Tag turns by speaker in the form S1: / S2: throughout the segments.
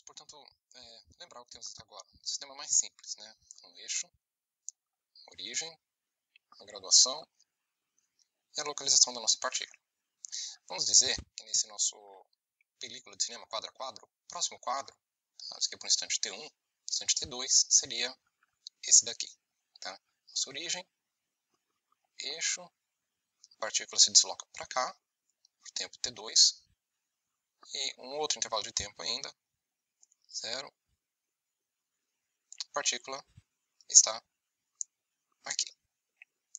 S1: portanto, lembrar o que temos até agora. Um sistema mais simples, né? Um eixo, origem, a graduação e a localização da nossa partícula. Vamos dizer que nesse nosso película de cinema quadro a quadro, o próximo quadro, tá? Isso aqui é para o instante T1, instante T2 seria esse daqui. Tá? Nossa origem, eixo, a partícula se desloca para cá, por tempo T2, e um outro intervalo de tempo ainda, 0, a partícula está aqui,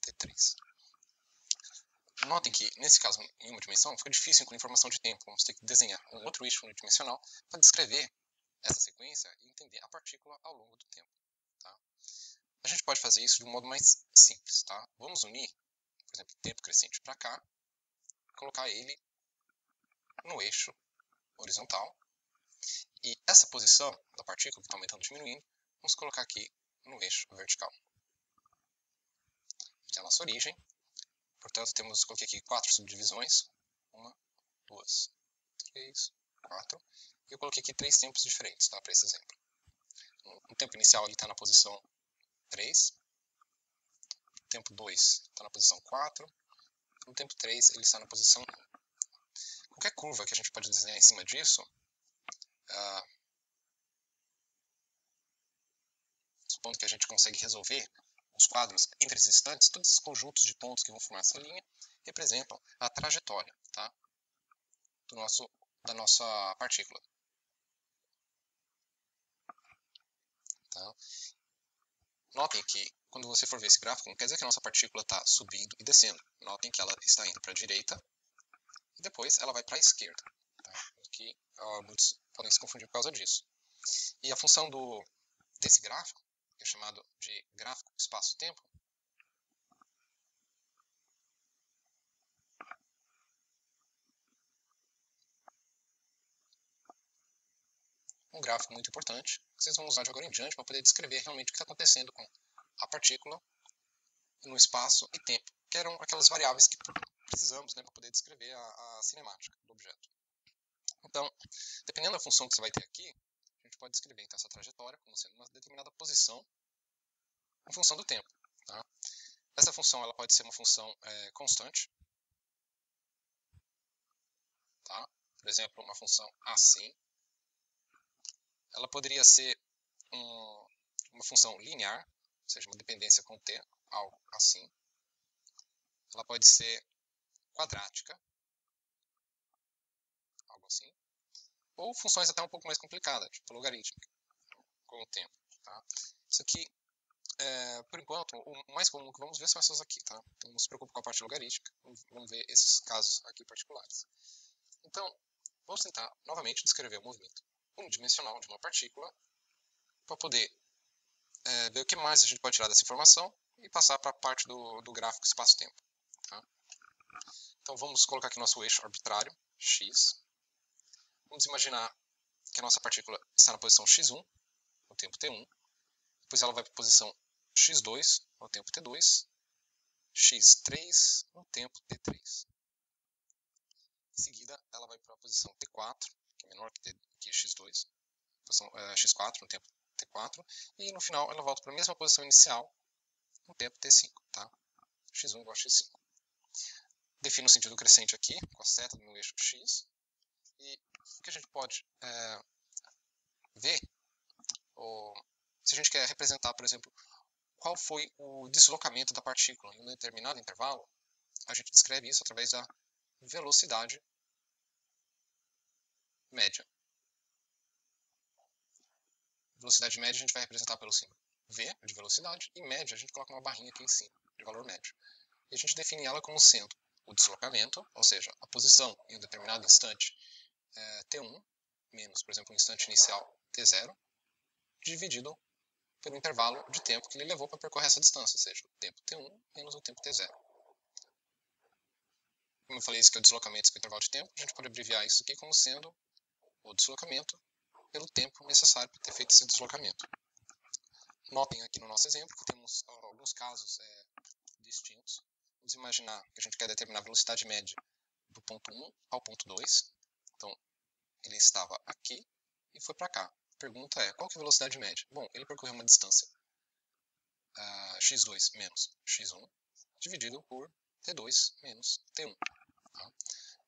S1: T3. Notem que, nesse caso, em uma dimensão, fica difícil incluir informação de tempo. Vamos ter que desenhar um outro eixo unidimensional para descrever essa sequência e entender a partícula ao longo do tempo. Tá? A gente pode fazer isso de um modo mais simples. Tá? Vamos unir, por exemplo, o tempo crescente para cá, colocar ele no eixo horizontal. E essa posição da partícula, que está aumentando e diminuindo, vamos colocar aqui no eixo vertical. Aqui é a nossa origem. Portanto, coloquei aqui 4 subdivisões. 1, 2, 3, 4. E eu coloquei aqui 3 tempos diferentes, tá, para esse exemplo. No tempo inicial ele está na posição 3. No tempo 2 está na posição 4. No tempo 3 ele está na posição 1. Qualquer curva que a gente pode desenhar em cima disso, supondo que a gente consegue resolver os quadros entre esses instantes, todos esses conjuntos de pontos que vão formar essa linha representam a trajetória, tá, da nossa partícula. Tá? Notem que quando você for ver esse gráfico, não quer dizer que a nossa partícula está subindo e descendo. Notem que ela está indo para a direita e depois ela vai para a esquerda. Tá? Aqui, muitos podem se confundir por causa disso. E a função desse gráfico, que é chamado de gráfico espaço-tempo, um gráfico muito importante, que vocês vão usar de agora em diante para poder descrever realmente o que está acontecendo com a partícula no espaço e tempo, que eram aquelas variáveis que precisamos, né, para poder descrever a cinemática do objeto. Então, dependendo da função que você vai ter aqui, a gente pode descrever então, essa trajetória como sendo uma determinada posição em função do tempo. Tá? Essa função ela pode ser uma função constante. Tá? Por exemplo, uma função assim. Ela poderia ser uma função linear, ou seja, uma dependência com t, algo assim. Ela pode ser quadrática, algo assim. Ou funções até um pouco mais complicadas, tipo logarítmica, com o tempo. Tá? Isso aqui, por enquanto, o mais comum que vamos ver são essas aqui. Tá? Então, não se preocupe com a parte logarítmica, vamos ver esses casos aqui particulares. Então, vamos tentar novamente descrever o movimento unidimensional de uma partícula para poder ver o que mais a gente pode tirar dessa informação e passar para a parte do gráfico espaço-tempo. Tá? Então vamos colocar aqui nosso eixo arbitrário, x. Vamos imaginar que a nossa partícula está na posição x1, no tempo t1. Depois ela vai para a posição x2, no tempo t2. x3, no tempo t3. Em seguida, ela vai para a posição t4, que é menor que x2. Posição x4, no tempo t4. E no final, ela volta para a mesma posição inicial, no tempo t5. Tá? x1 igual a x5. Defino o sentido crescente aqui, com a seta do meu eixo x. E o que a gente pode ver, se a gente quer representar, por exemplo, qual foi o deslocamento da partícula em um determinado intervalo, a gente descreve isso através da velocidade média. Velocidade média a gente vai representar pelo símbolo V, de velocidade, e média a gente coloca uma barrinha aqui em cima, de valor médio. E a gente define ela como sendo o deslocamento, ou seja, a posição em um determinado instante T1, menos, por exemplo, o instante inicial T0, dividido pelo intervalo de tempo que ele levou para percorrer essa distância, ou seja, o tempo T1 menos o tempo T0. Como eu falei, isso aqui é o deslocamento, isso aqui é o intervalo de tempo, a gente pode abreviar isso aqui como sendo o deslocamento pelo tempo necessário para ter feito esse deslocamento. Notem aqui no nosso exemplo que temos alguns casos distintos. Vamos imaginar que a gente quer determinar a velocidade média do ponto 1 ao ponto 2. Então, ele estava aqui e foi para cá. A pergunta é, qual que é a velocidade média? Bom, ele percorreu uma distância x2 menos x1 dividido por t2 menos t1. Tá?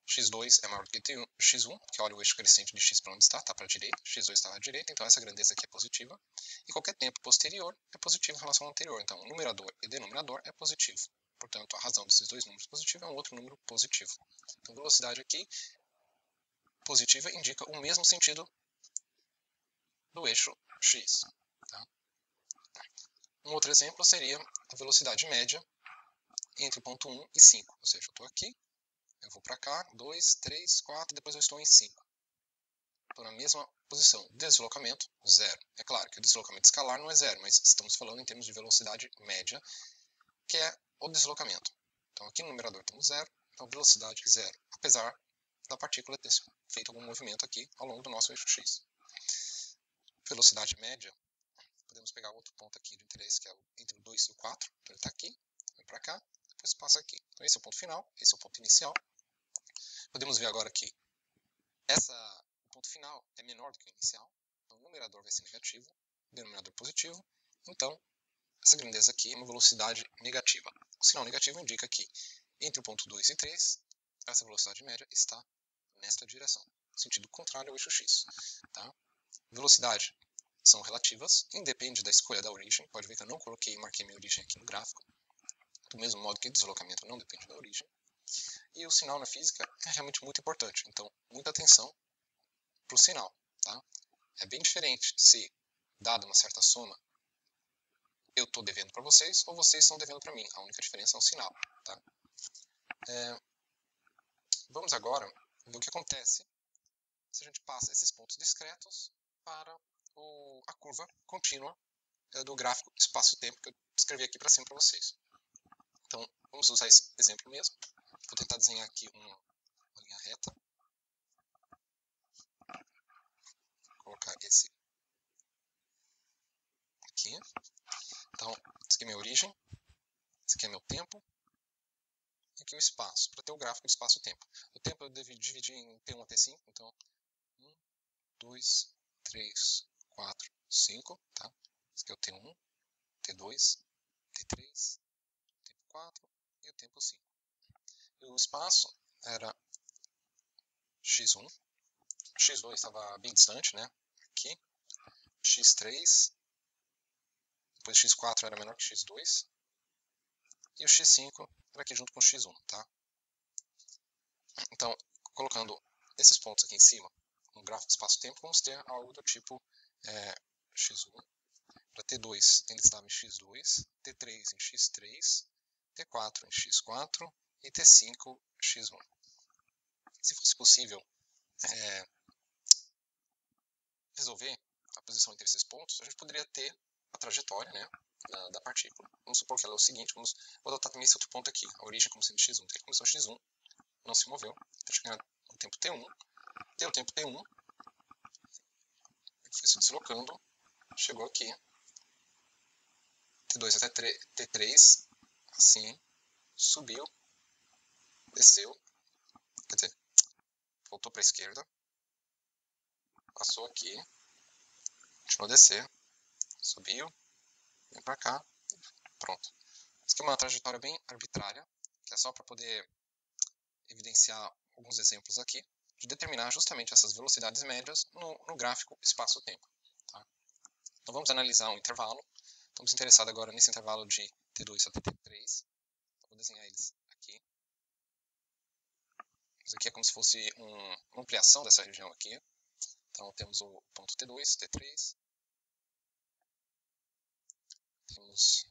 S1: x2 é maior do que x1, porque olha o eixo crescente de x para onde está para a direita, x2 está à direita, então essa grandeza aqui é positiva, e qualquer tempo posterior é positivo em relação ao anterior, então numerador e denominador é positivo. Portanto, a razão desses dois números positivos é um outro número positivo. Então, velocidade aqui positiva indica o mesmo sentido do eixo x. Tá? Um outro exemplo seria a velocidade média entre o ponto 1 e 5, ou seja, eu estou aqui, eu vou para cá, 2, 3, 4, depois eu estou em 5. Estou na mesma posição. Deslocamento, 0. É claro que o deslocamento escalar não é 0, mas estamos falando em termos de velocidade média, que é o deslocamento. Então aqui no numerador temos 0, então velocidade 0, apesar da partícula ter feito algum movimento aqui ao longo do nosso eixo x. Velocidade média, podemos pegar outro ponto aqui de interesse, que é entre o 2 e o 4, então ele está aqui, vem para cá, depois passa aqui. Então esse é o ponto final, esse é o ponto inicial. Podemos ver agora que o ponto final é menor do que o inicial, então o numerador vai ser negativo, o denominador positivo, então essa grandeza aqui é uma velocidade negativa. O sinal negativo indica que entre o ponto 2 e 3, essa velocidade média está nesta direção, no sentido contrário ao eixo x. Tá? Velocidade são relativas, independe da escolha da origem, pode ver que eu não coloquei e marquei minha origem aqui no gráfico, do mesmo modo que deslocamento não depende da origem. E o sinal na física é realmente muito importante, então muita atenção para o sinal. Tá? É bem diferente se, dada uma certa soma, eu estou devendo para vocês ou vocês estão devendo para mim. A única diferença é o sinal. Tá? Vamos agora ver o que acontece se a gente passa esses pontos discretos para a curva contínua do gráfico espaço-tempo que eu descrevi aqui para cima para vocês. Então, vamos usar esse exemplo mesmo. Vou tentar desenhar aqui uma linha reta. Vou colocar esse aqui. Então, essa aqui é minha origem, esse aqui é meu tempo, e aqui o espaço, para ter o gráfico de espaço-tempo. O tempo eu devo dividir em T1 até 5, então 1, 2, 3, 4, 5, tá? Esse aqui é o T1, T2, T3, tempo 4 e o tempo 5. E o espaço era x1, x2 estava bem distante, né? Aqui, x3, depois x4 era menor que x2, e o x5 era aqui junto com o x1, tá? Então, colocando esses pontos aqui em cima, no gráfico de espaço-tempo, vamos ter algo do tipo x1, para T2 ele estava em x2, T3 em x3, T4 em x4 e T5 x1. Se fosse possível resolver a posição entre esses pontos, a gente poderia ter a trajetória, né, da partícula. Vamos supor que ela é o seguinte, vou adotar também esse outro ponto aqui, a origem como sendo x1. Ele começou x1, não se moveu, até chegar no tempo t1, deu o tempo t1, ele foi se deslocando, chegou aqui, t2 até t3, assim, subiu, desceu, quer dizer, voltou para a esquerda, passou aqui, continuou a descer, subiu, vem para cá, pronto. Isso aqui é uma trajetória bem arbitrária, que é só para poder evidenciar alguns exemplos aqui, de determinar justamente essas velocidades médias no gráfico espaço-tempo. Tá? Então vamos analisar um intervalo. Estamos interessados agora nesse intervalo de T2 até T3. Então, vou desenhar eles aqui. Isso aqui é como se fosse uma ampliação dessa região aqui. Então temos o ponto T2, T3. Temos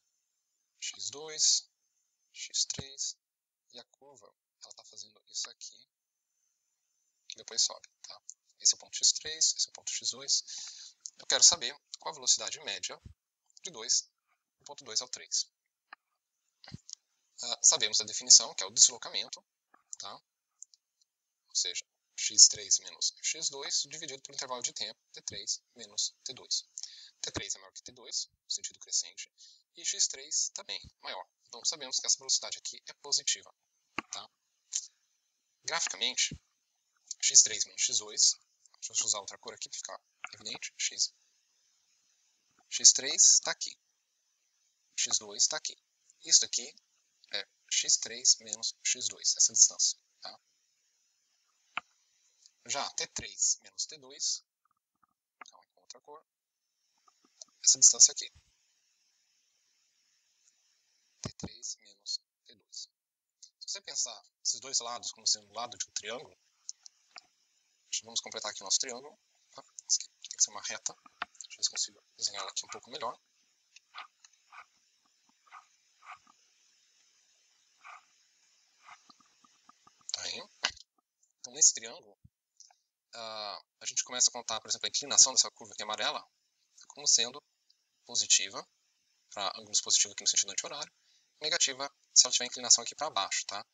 S1: x2, x3. E a curva, ela está fazendo isso aqui. Que depois sobe. Tá? Esse é o ponto x3, esse é o ponto x2. Eu quero saber qual a velocidade média de 2, do ponto 2 ao 3. Sabemos a definição, que é o deslocamento, tá? Ou seja, x3 menos x2 dividido pelo intervalo de tempo t3 menos t2. t3 é maior que t2, no sentido crescente, e x3 também maior. Então sabemos que essa velocidade aqui é positiva. Tá? Graficamente, x3 menos x2, Deixa eu usar outra cor aqui para ficar evidente. X3 está aqui. X2 está aqui. Isso aqui é X3 menos X2, essa distância. Tá? Já T3 menos T2, calma, com outra cor, essa distância aqui. T3 menos T2. Se você pensar esses dois lados como sendo o lado de um triângulo, vamos completar aqui o nosso triângulo. Tá? Esse aqui tem que ser uma reta. Deixa eu ver se consigo desenhar ela aqui um pouco melhor. Aí. Então, nesse triângulo, a gente começa a contar, por exemplo, a inclinação dessa curva aqui amarela como sendo positiva, para ângulos positivos aqui no sentido anti-horário, negativa se ela tiver inclinação aqui para baixo. Tá?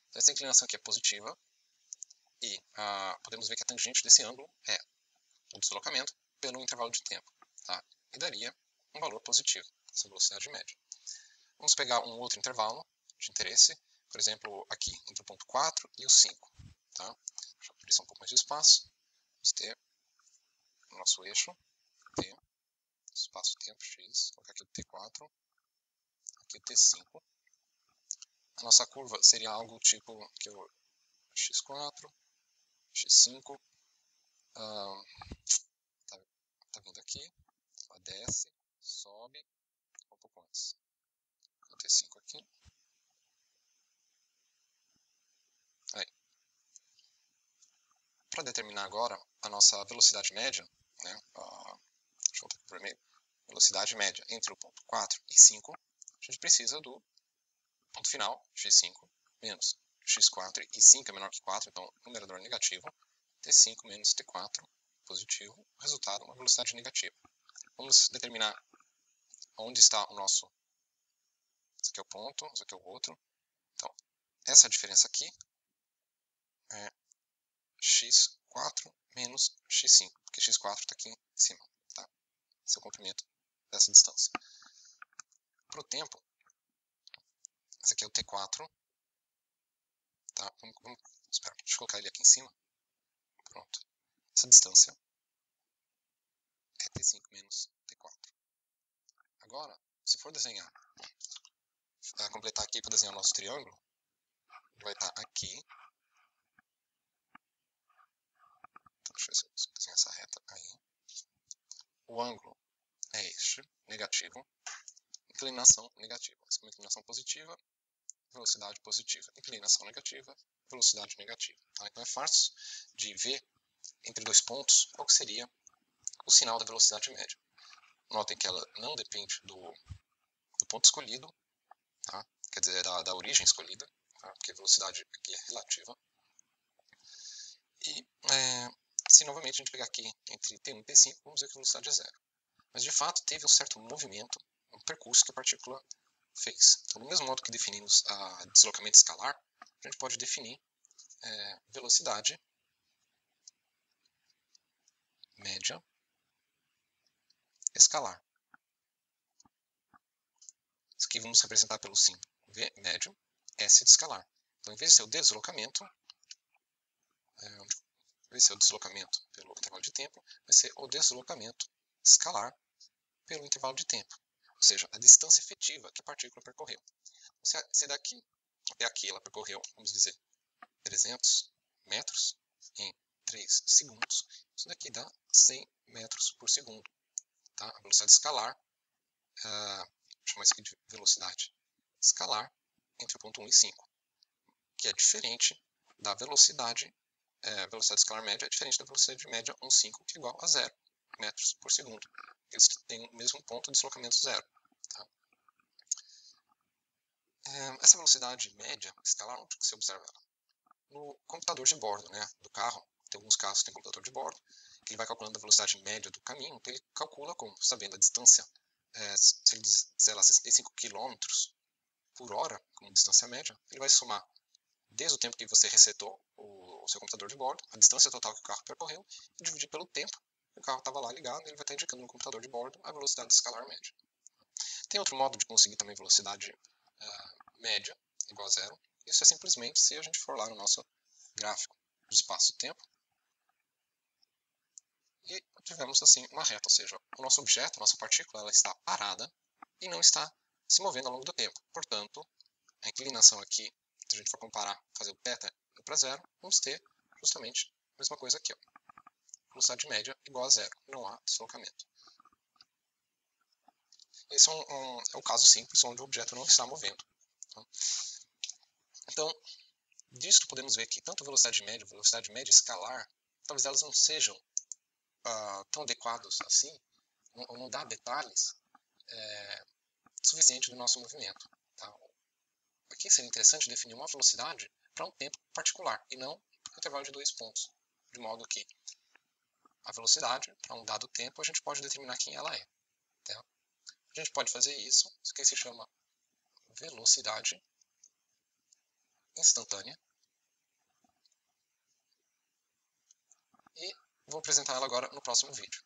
S1: Então, essa inclinação aqui é positiva, e podemos ver que a tangente desse ângulo é o deslocamento pelo intervalo de tempo. Tá? E daria um valor positivo, essa velocidade média. Vamos pegar um outro intervalo de interesse, por exemplo, aqui, entre o ponto 4 e o 5. Tá? Deixa eu abrir um pouco mais de espaço. Vamos ter o nosso eixo, T, espaço-tempo, X, colocar aqui o T4, aqui o T5. A nossa curva seria algo tipo que o X4, X5, tá vindo aqui, ela desce, sobe, um pouco antes. O T5 aqui. Aí. Para determinar agora a nossa velocidade média, né, deixa eu voltar aqui para o e-mail, velocidade média entre o ponto 4 e 5, a gente precisa do ponto final, x5, menos x4, e 5 é menor que 4, então numerador negativo, t5 menos t4 positivo, resultado uma velocidade negativa. Vamos determinar onde está o nosso, esse aqui é o ponto, esse aqui é o outro. Então, essa diferença aqui é x4 menos x5, porque x4 está aqui em cima, tá? Esse é o comprimento dessa distância. Para o tempo, esse aqui é o T4, tá? Espera, deixa eu colocar ele aqui em cima. Pronto. Essa distância é T5 menos T4. Agora, se for desenhar, completar aqui para desenhar o nosso triângulo, ele vai estar aqui. Então, deixa eu ver se eu consigo desenhar essa reta aí. O ângulo é este, negativo. Inclinação negativa. Essa é uma inclinação positiva, velocidade positiva. Inclinação negativa, velocidade negativa. Tá? Então é fácil de ver entre dois pontos qual que seria o sinal da velocidade média. Notem que ela não depende do ponto escolhido, tá? Quer dizer, da origem escolhida, tá? Porque a velocidade aqui é relativa. E se novamente a gente pegar aqui entre T1 e T5, vamos ver que a velocidade é zero. Mas de fato teve um certo movimento, um percurso que a partícula fez. Então, do mesmo modo que definimos deslocamento escalar, a gente pode definir velocidade média escalar. Isso aqui vamos representar pelo símbolo V médio, S de escalar. Então, em vez de ser o deslocamento, pelo intervalo de tempo, vai ser o deslocamento escalar pelo intervalo de tempo. Ou seja, a distância efetiva que a partícula percorreu. Se daqui até aqui ela percorreu, vamos dizer, 300 metros em 3 segundos, isso daqui dá 100 metros por segundo. Tá? A velocidade escalar, vou chamar isso aqui de velocidade escalar entre o ponto 1 e 5, que é diferente da velocidade escalar média, é diferente da velocidade média 1,5, que é igual a 0 metros por segundo. Eles têm o mesmo ponto de deslocamento zero. Tá? Essa velocidade média escalar, onde você observa ela? No computador de bordo, né, do carro. Tem alguns carros que tem computador de bordo, que ele vai calculando a velocidade média do caminho, então ele calcula como, sabendo a distância, se ele disser lá 65 km por hora, como distância média, ele vai somar desde o tempo que você resetou o seu computador de bordo, a distância total que o carro percorreu, e dividir pelo tempo que o carro estava lá ligado, ele vai estar indicando no computador de bordo a velocidade escalar média. Tem outro modo de conseguir também velocidade média igual a zero. Isso é simplesmente se a gente for lá no nosso gráfico do espaço-tempo, e tivemos assim uma reta, ou seja, o nosso objeto, a nossa partícula, ela está parada e não está se movendo ao longo do tempo. Portanto, a inclinação aqui, se a gente for comparar, fazer o θ para zero, vamos ter justamente a mesma coisa aqui, ó. Velocidade média igual a zero, não há deslocamento. Esse é um caso simples onde o objeto não está movendo. Tá? Então, disso podemos ver que tanto velocidade média escalar, talvez elas não sejam tão adequados assim, ou não dá detalhes suficiente do nosso movimento. Tá? Aqui seria interessante definir uma velocidade para um tempo particular, e não um intervalo de 2 pontos, de modo que a velocidade, para um dado tempo, a gente pode determinar quem ela é. Tá? A gente pode fazer isso que se chama velocidade instantânea, e vou apresentar ela agora no próximo vídeo.